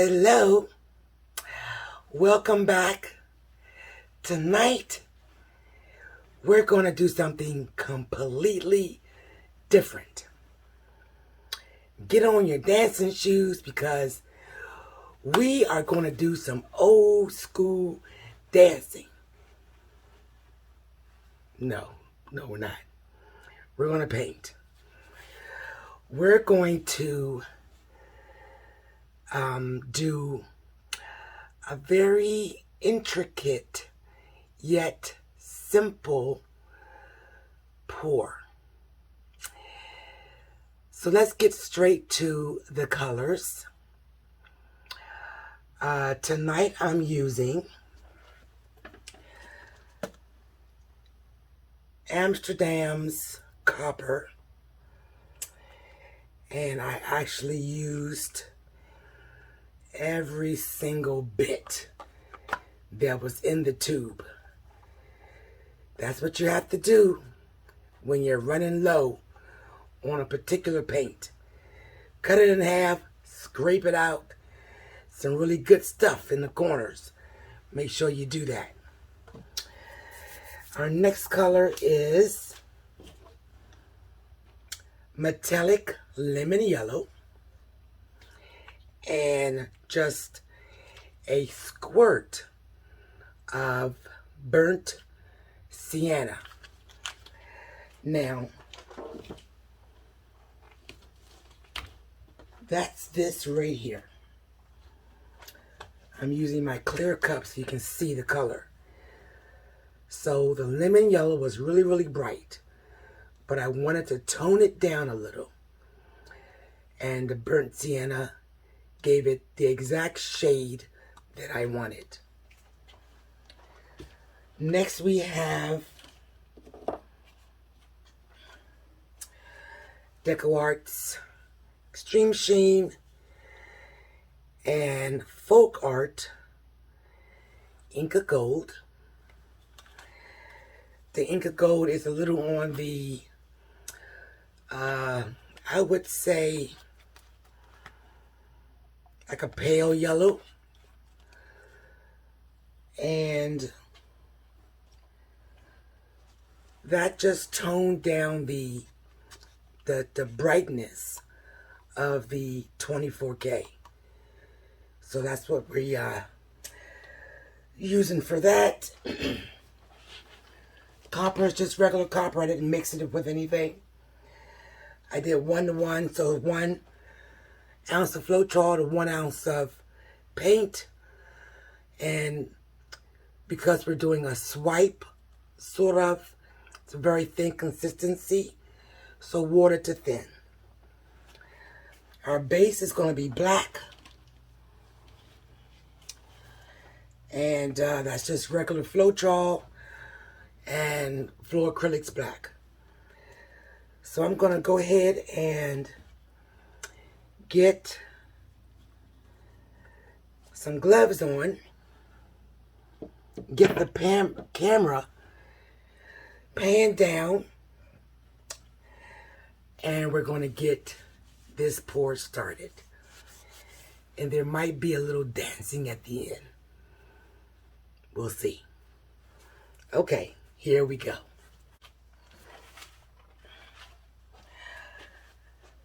Hello, welcome back. Tonight, we're going to do something completely different. Get on your dancing shoes because we are going to do some old school dancing. No, we're not. We're going to paint. We're going to do a very intricate yet simple pour. So let's get straight to the colors. Tonight I'm using Amsterdam's Cooper, and I actually used every single bit that was in the tube. That's what you have to do when you're running low on a particular paint. Cut it in half, scrape it out. Some really good stuff in the corners. Make sure you do that. Our next color is metallic lemon yellow, and just a squirt of burnt sienna. Now, that's this right here. I'm using my clear cup so you can see the color. So the lemon yellow was really, really bright, but I wanted to tone it down a little. And the burnt sienna gave it the exact shade that I wanted. Next we have DecoArt's Extreme Sheen and Folk Art Inca Gold. The Inca Gold is a little on the, I would say, like a pale yellow. And that just toned down the brightness of the 24K. So that's what we're using for that. Copper is just regular copper. I didn't mix it with anything. I did 1-to-1, so 1 ounce of floetrol to 1 ounce of paint. And because we're doing a swipe, sort of, it's a very thin consistency, so water to thin. Our base is going to be black. And that's just regular floetrol and floor acrylics black. So I'm going to go ahead and get some gloves on, get the camera pan down, and we're going to get this pour started. And there might be a little dancing at the end. We'll see. Okay, here we go.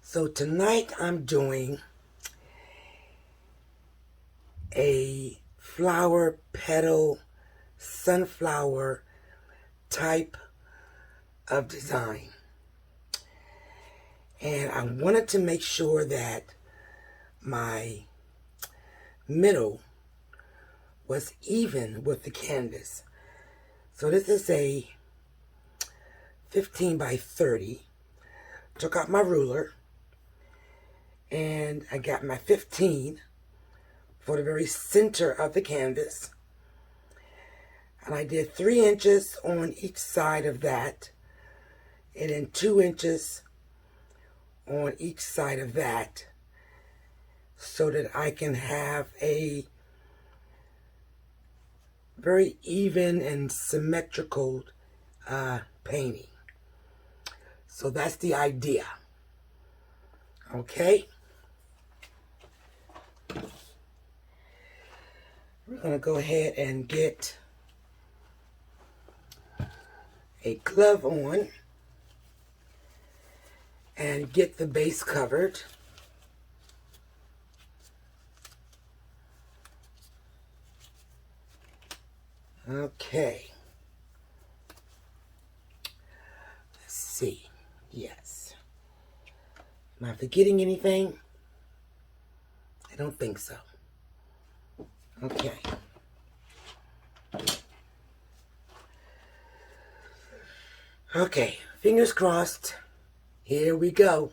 So tonight I'm doing a flower petal sunflower type of design. And I wanted to make sure that my middle was even with the canvas. So this is a 15 by 30. Took out my ruler and I got my 15 for the very center of the canvas. And I did 3 inches on each side of that, and then 2 inches on each side of that, so that I can have a very even and symmetrical painting. So that's the idea. Okay? going to go ahead and get a glove on and get the base covered. Okay. Let's see. Yes. Am I forgetting anything? I don't think so. Okay. Okay. Fingers crossed. Here we go.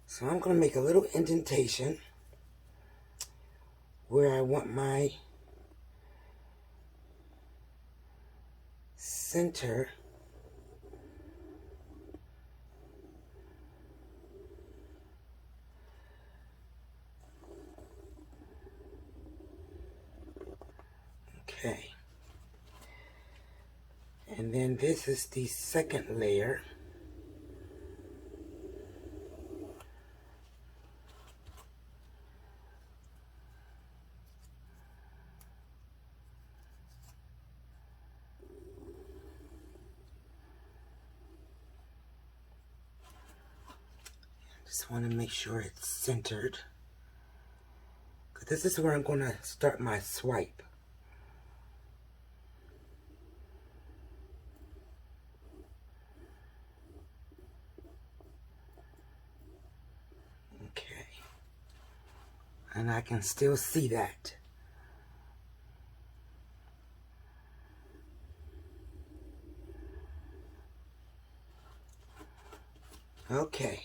So I'm going to make a little indentation where I want my center. Okay. And then this is the second layer. Just want to make sure it's centered, because this is where I'm going to start my swipe. Okay. And I can still see that. Okay.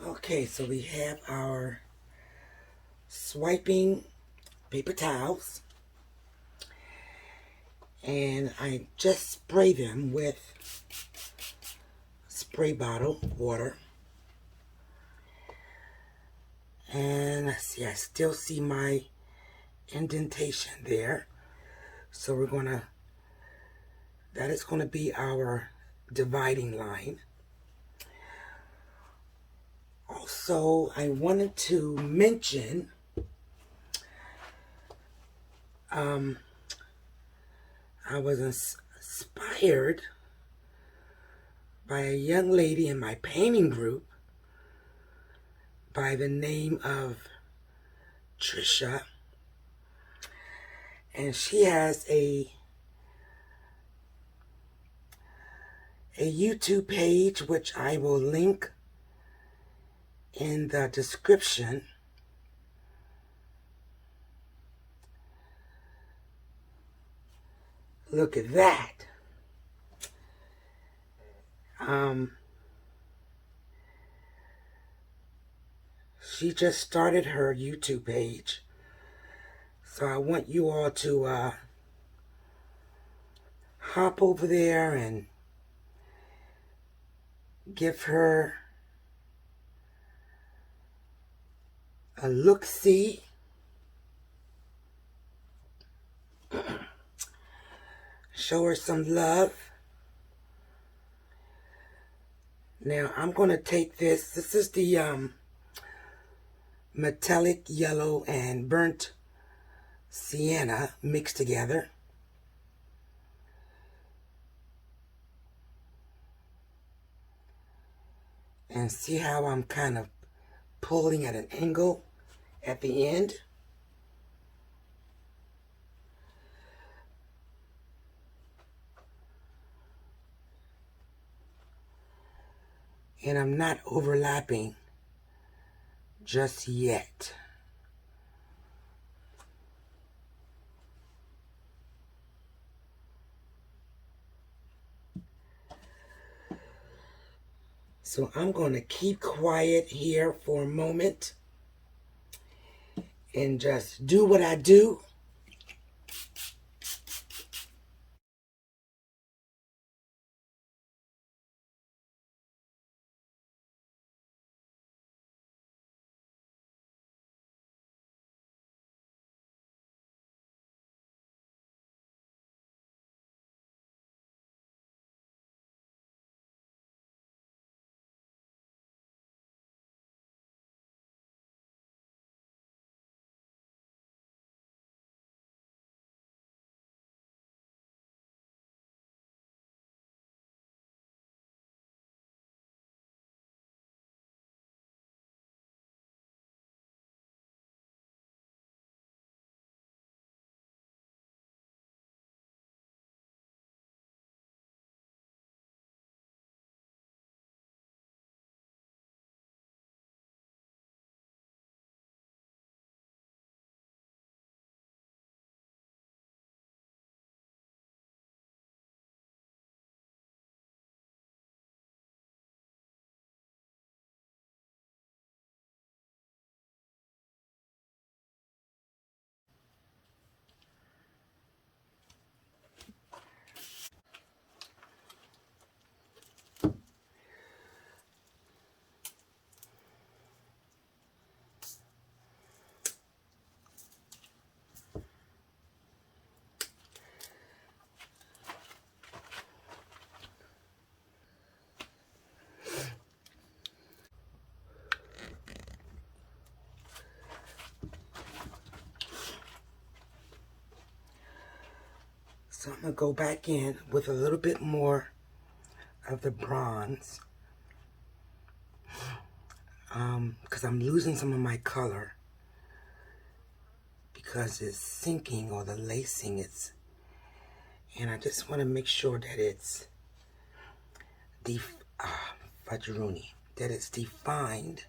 Okay, so we have our swiping paper towels, and I just spray them with spray bottle water. And let's see, I still see my indentation there. So we're gonna, that is gonna be our dividing line. Also, I wanted to mention I was inspired by a young lady in my painting group by the name of Trisha, and she has a YouTube page which I will link in the description. Look at that. She just started her YouTube page, so I want you all to hop over there and give her a look-see. Show her some love. Now I'm going to take this. This is the metallic yellow and burnt sienna mixed together. And see how I'm kind of pulling at an angle at the end? And I'm not overlapping just yet. So I'm going to keep quiet here for a moment and just do what I do. So I'm going to go back in with a little bit more of the bronze. Because I'm losing some of my color because it's sinking, or the lacing is, and I just want to make sure that it's fudgeroni, that it's defined.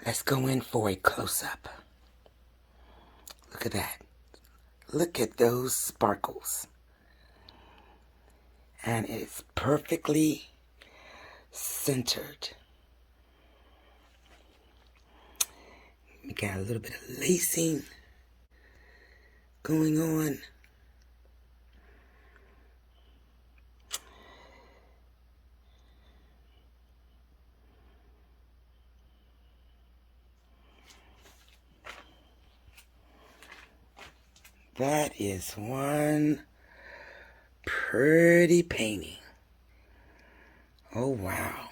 Let's go in for a close-up. Look at that. Look at those sparkles. And it's perfectly centered. We got a little bit of lacing going on. That is one pretty painting. Oh, wow.